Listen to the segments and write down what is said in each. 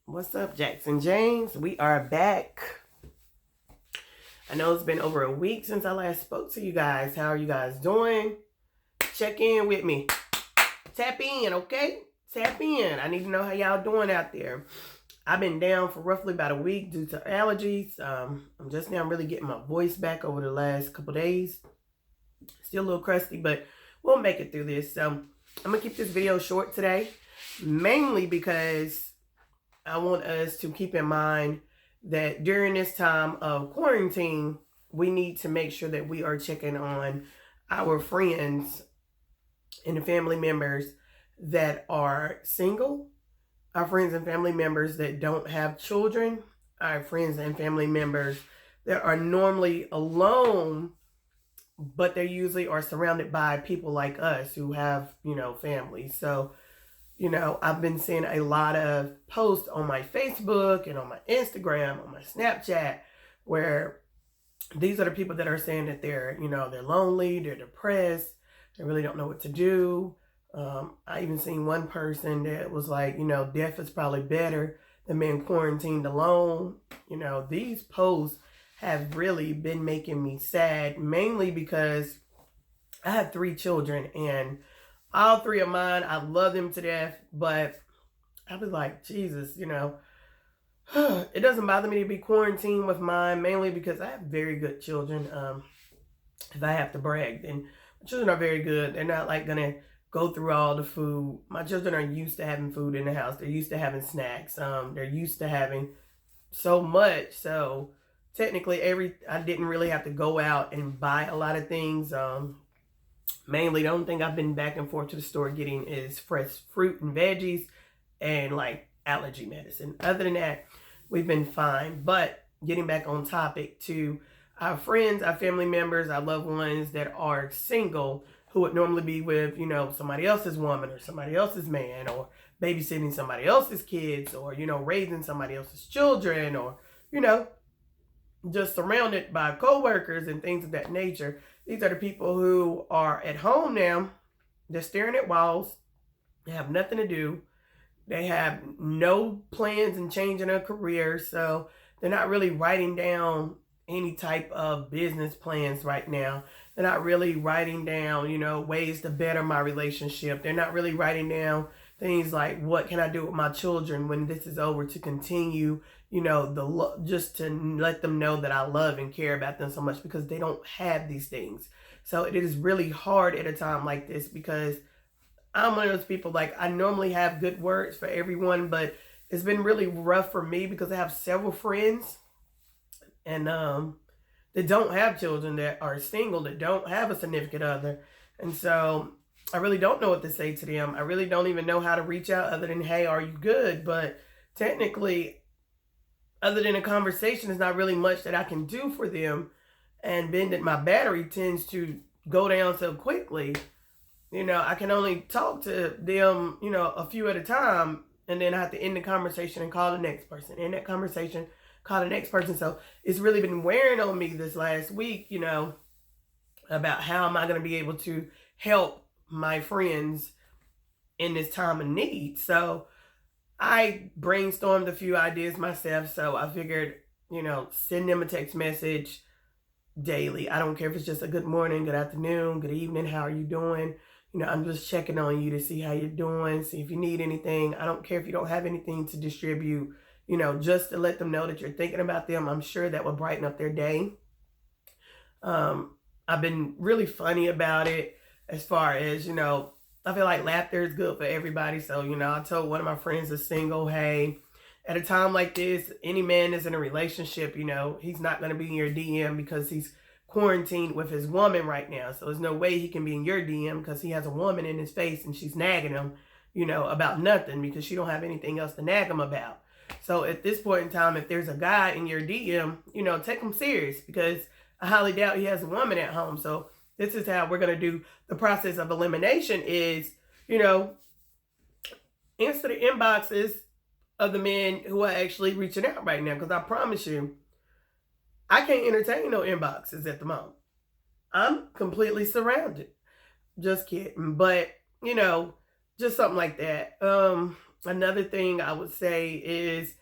What's up, Jackson James? We are back. I know it's been over a week since I last spoke to you guys. How are you guys doing? Check in with me. Tap in, okay? Tap in. I need to know how y'all doing out there. I've been down for roughly about a week due to allergies. I'm just now really getting my voice back over the last couple days. Still a little crusty, but we'll make it through this. So I'm going to keep this video short today, mainly because I want us to keep in mind that during this time of quarantine, we need to make sure that we are checking on our friends and family members that are single, our friends and family members that don't have children, our friends and family members that are normally alone, but they usually are surrounded by people like us who have, families. So, I've been seeing a lot of posts on my Facebook and on my Instagram, on my Snapchat, where these are the people that are saying that they're lonely, they're depressed, they really don't know what to do. I even seen one person that was like, death is probably better than being quarantined alone. These posts have really been making me sad, mainly because I have 3 children, and all 3 of mine, I love them to death, but I was like, Jesus, it doesn't bother me to be quarantined with mine, mainly because I have very good children. If I have to brag, then my children are very good. They're not like gonna go through all the food. My children are used to having food in the house. They're used to having snacks. They're used to having so much. So technically, I didn't really have to go out and buy a lot of things. Mainly, the only thing I've been back and forth to the store getting is fresh fruit and veggies and like allergy medicine. Other than that, we've been fine. But getting back on topic to our friends, our family members, our loved ones that are single, who would normally be with, somebody else's woman or somebody else's man, or babysitting somebody else's kids, or, raising somebody else's children, or, just surrounded by coworkers and things of that nature. These are the people who are at home now. They're staring at walls. They have nothing to do. They have no plans in changing their career. So they're not really writing down any type of business plans right now. They're not really writing down, ways to better my relationship. They're not really writing down things like, what can I do with my children when this is over to continue, just to let them know that I love and care about them so much, because they don't have these things. So it is really hard at a time like this, because I'm one of those people, like, I normally have good words for everyone, but it's been really rough for me because I have several friends and that don't have children, that are single, that don't have a significant other. And so I really don't know what to say to them. I really don't even know how to reach out other than, hey, are you good? But technically, other than a conversation, there's not really much that I can do for them. And being that my battery tends to go down so quickly, I can only talk to them, a few at a time. And then I have to end the conversation and call the next person. End that conversation, call the next person. So it's really been wearing on me this last week, about how am I going to be able to help my friends in this time of need. So I brainstormed a few ideas myself. So I figured, send them a text message daily. I don't care if it's just a good morning, good afternoon, good evening. How are you doing? I'm just checking on you to see how you're doing, see if you need anything. I don't care if you don't have anything to distribute, just to let them know that you're thinking about them. I'm sure that will brighten up their day. I've been really funny about it, as far as, I feel like laughter is good for everybody. So, I told one of my friends that's single, hey, at a time like this, any man that's in a relationship, he's not going to be in your DM because he's quarantined with his woman right now. So there's no way he can be in your DM because he has a woman in his face and she's nagging him, about nothing because she don't have anything else to nag him about. So at this point in time, if there's a guy in your DM, take him serious, because I highly doubt he has a woman at home. So this is how we're going to do the process of elimination is, answer the inboxes of the men who are actually reaching out right now. Because I promise you, I can't entertain no inboxes at the moment. I'm completely surrounded. Just kidding. But, just something like that. Another thing I would say is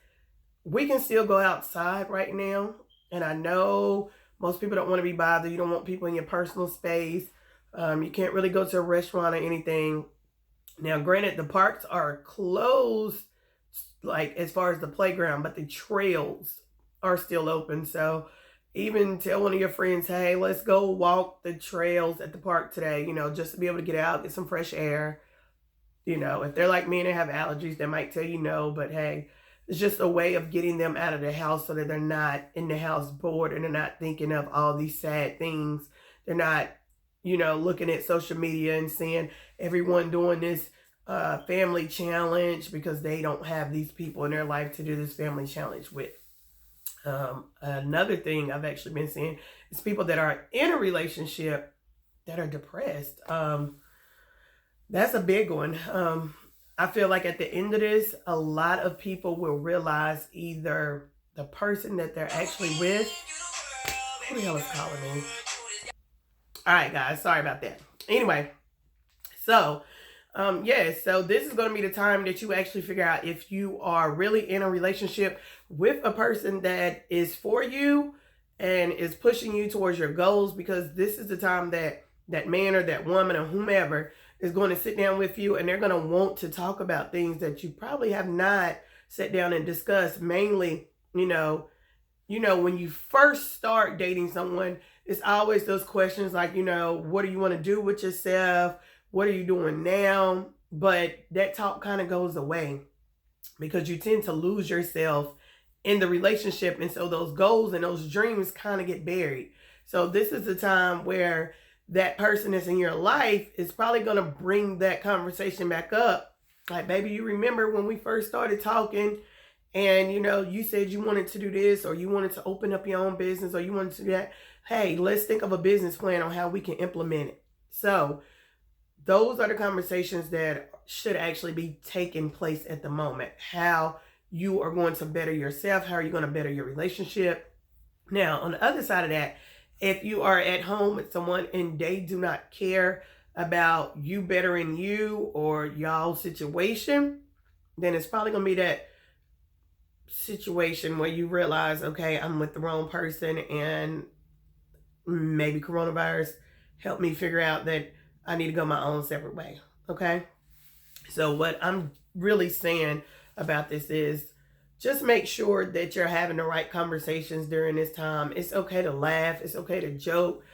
we can still go outside right now. And I know most people don't want to be bothered. You don't want people in your personal space. You can't really go to a restaurant or anything. Now, granted, the parks are closed, like as far as the playground, but the trails are still open. So even tell one of your friends, hey, let's go walk the trails at the park today, just to be able to get out, get some fresh air. If they're like me and they have allergies, they might tell you no, but hey, it's just a way of getting them out of the house so that they're not in the house bored and they're not thinking of all these sad things. They're not, looking at social media and seeing everyone doing this family challenge because they don't have these people in their life to do this family challenge with. Another thing I've actually been seeing is people that are in a relationship that are depressed. That's a big one. I feel like at the end of this, a lot of people will realize either the person that they're actually with. Who the hell is calling me? All right, guys. Sorry about that. Anyway, so so this is going to be the time that you actually figure out if you are really in a relationship with a person that is for you and is pushing you towards your goals, because this is the time that that man or that woman or whomever is going to sit down with you and they're going to want to talk about things that you probably have not sat down and discussed. Mainly, when you first start dating someone, it's always those questions like, what do you want to do with yourself? What are you doing now? But that talk kind of goes away because you tend to lose yourself in the relationship. And so those goals and those dreams kind of get buried. So this is the time where that person that's in your life is probably going to bring that conversation back up. Like, baby, you remember when we first started talking and, you said you wanted to do this, or you wanted to open up your own business, or you wanted to do that. Hey, let's think of a business plan on how we can implement it. So those are the conversations that should actually be taking place at the moment. How you are going to better yourself. How are you going to better your relationship? Now, on the other side of that, if you are at home with someone and they do not care about you bettering you or y'all's situation, then it's probably going to be that situation where you realize, okay, I'm with the wrong person, and maybe coronavirus helped me figure out that I need to go my own separate way. Okay. So what I'm really saying about this is just make sure that you're having the right conversations during this time. It's okay to laugh. It's okay to joke.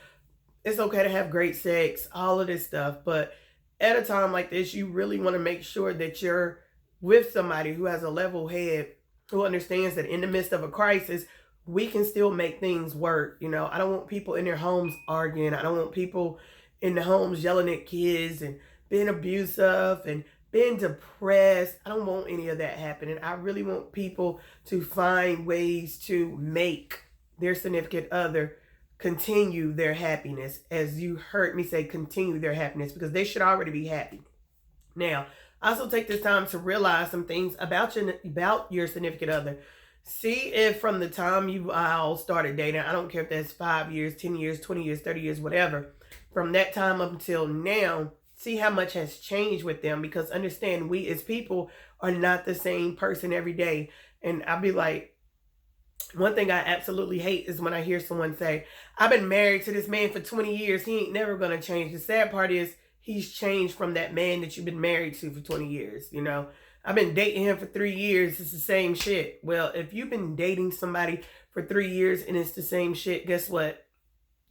It's okay to have great sex, all of this stuff. But at a time like this, you really want to make sure that you're with somebody who has a level head, who understands that in the midst of a crisis, we can still make things work. I don't want people in their homes arguing. I don't want people in the homes yelling at kids and being abusive and being depressed. I don't want any of that happening. I really want people to find ways to make their significant other continue their happiness. As you heard me say, continue their happiness, because they should already be happy. Now, also take this time to realize some things about your significant other. See if from the time you all started dating, I don't care if that's 5 years, 10 years, 20 years, 30 years, whatever, from that time up until now, see how much has changed with them. Because understand, we as people are not the same person every day. And I'll be like, one thing I absolutely hate is when I hear someone say, I've been married to this man for 20 years. He ain't never going to change. The sad part is he's changed from that man that you've been married to for 20 years. I've been dating him for 3 years. It's the same shit. Well, if you've been dating somebody for 3 years and it's the same shit, guess what?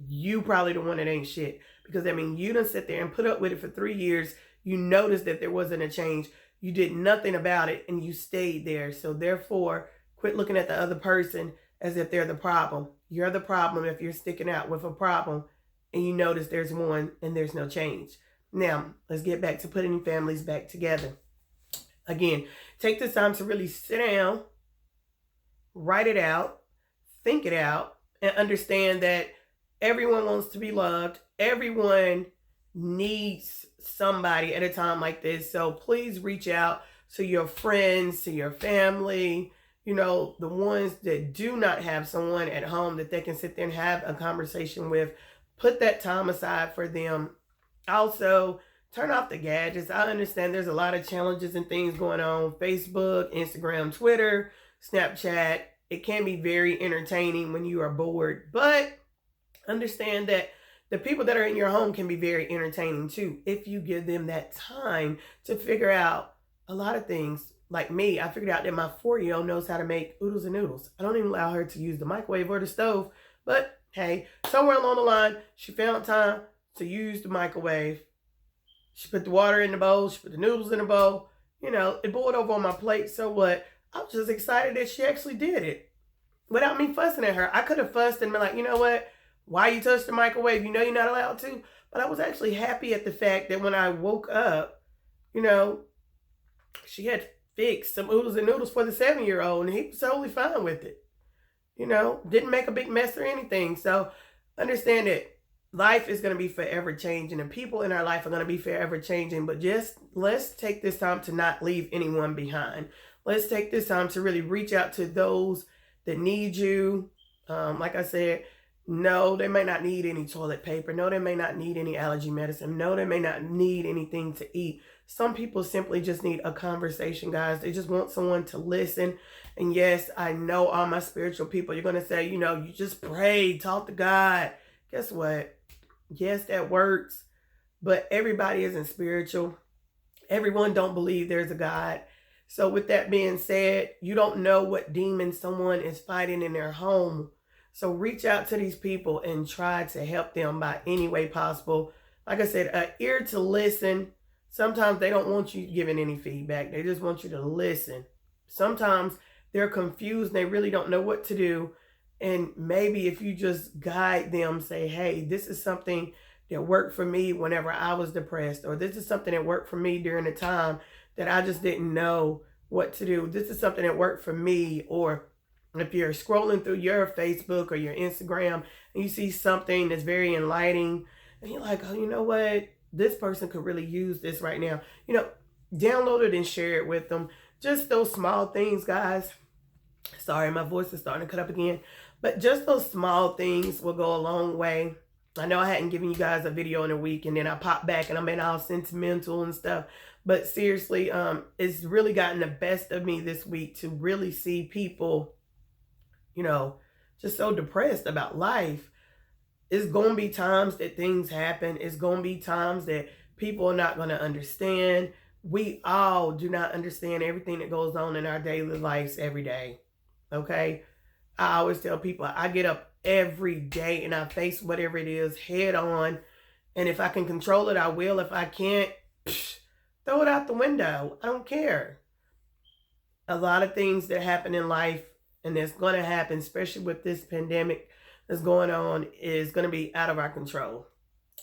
You probably the one that ain't shit. Because, you done sit there and put up with it for 3 years. You noticed that there wasn't a change. You did nothing about it and you stayed there. So therefore, quit looking at the other person as if they're the problem. You're the problem if you're sticking out with a problem and you notice there's one and there's no change. Now, let's get back to putting families back together. Again, take this time to really sit down, write it out, think it out, and understand that everyone wants to be loved. Everyone needs somebody at a time like this. So please reach out to your friends, to your family, the ones that do not have someone at home that they can sit there and have a conversation with. Put that time aside for them. Also, turn off the gadgets. I understand there's a lot of challenges and things going on. Facebook, Instagram, Twitter, Snapchat. It can be very entertaining when you are bored, but understand that the people that are in your home can be very entertaining too if you give them that time to figure out a lot of things. Like me, I figured out that my 4-year-old knows how to make oodles and noodles. I don't even allow her to use the microwave or the stove, but hey, somewhere along the line, she found time to use the microwave. She put the water in the bowl, she put the noodles in the bowl. You know, it boiled over on my plate, so what? I was just excited that she actually did it without me fussing at her. I could have fussed and been like, you know what? Why you touch the microwave? You know you're not allowed to. But I was actually happy at the fact that when I woke up, you know, she had fixed some oodles and noodles for the 7-year-old, and he was totally fine with it. You know, didn't make a big mess or anything. So understand that life is going to be forever changing, and people in our life are going to be forever changing. But just let's take this time to not leave anyone behind. Let's take this time to really reach out to those that need you. Like I said, no, they may not need any toilet paper. No, they may not need any allergy medicine. No, they may not need anything to eat. Some people simply just need a conversation, guys. They just want someone to listen. And yes, I know all my spiritual people, you're going to say, you know, you just pray, talk to God. Guess what? Yes, that works. But everybody isn't spiritual. Everyone don't believe there's a God. So with that being said, you don't know what demon someone is fighting in their home. So reach out to these people and try to help them by any way possible. Like I said, an ear to listen. Sometimes they don't want you giving any feedback. They just want you to listen. Sometimes they're confused. They really don't know what to do. And maybe if you just guide them, say, hey, this is something that worked for me whenever I was depressed, or this is something that worked for me during a time that I just didn't know what to do. This is something that worked for me. Or if you're scrolling through your Facebook or your Instagram and you see something that's very enlightening and you're like, oh, you know what? This person could really use this right now. You know, download it and share it with them. Just those small things, guys. Sorry, my voice is starting to cut up again. But just those small things will go a long way. I know I hadn't given you guys a video in a week, and then I popped back and I'm been all sentimental and stuff. But seriously, it's really gotten the best of me this week to really see people, you know, just so depressed about life. It's going to be times that things happen. It's going to be times that people are not going to understand. We all do not understand everything that goes on in our daily lives every day. Okay? I always tell people I get up every day and I face whatever it is head on. And if I can control it, I will. If I can't, throw it out the window. I don't care. A lot of things that happen in life, and that's going to happen, especially with this pandemic that's going on, is going to be out of our control.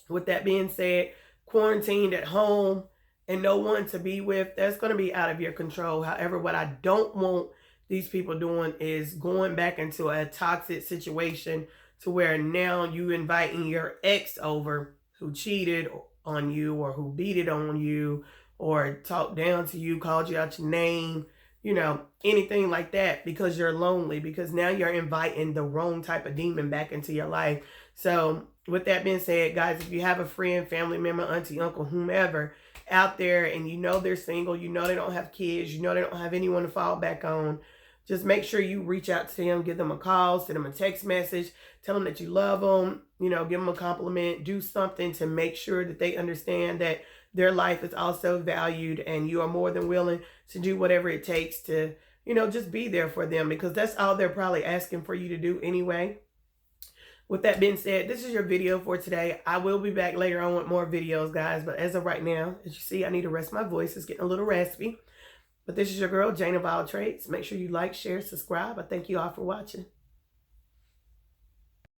With that being said, quarantined at home and no one to be with, that's going to be out of your control. However, what I don't want these people doing is going back into a toxic situation to where now you inviting your ex over who cheated on you or who beat it on you or talked down to you, called you out your name, you know, anything like that, because you're lonely, because now you're inviting the wrong type of demon back into your life. So with that being said, guys, if you have a friend, family member, auntie, uncle, whomever out there, and you know they're single, you know they don't have kids, you know they don't have anyone to fall back on, just make sure you reach out to them, give them a call, send them a text message, tell them that you love them, you know, give them a compliment, do something to make sure that they understand that their life is also valued and you are more than willing to do whatever it takes to, you know, just be there for them, because that's all they're probably asking for you to do anyway. With that being said, this is your video for today. I will be back later on with more videos, guys. But as of right now, as you see, I need to rest my voice. It's getting a little raspy. But this is your girl, Jane of All Trades. Make sure you like, share, subscribe. I thank you all for watching.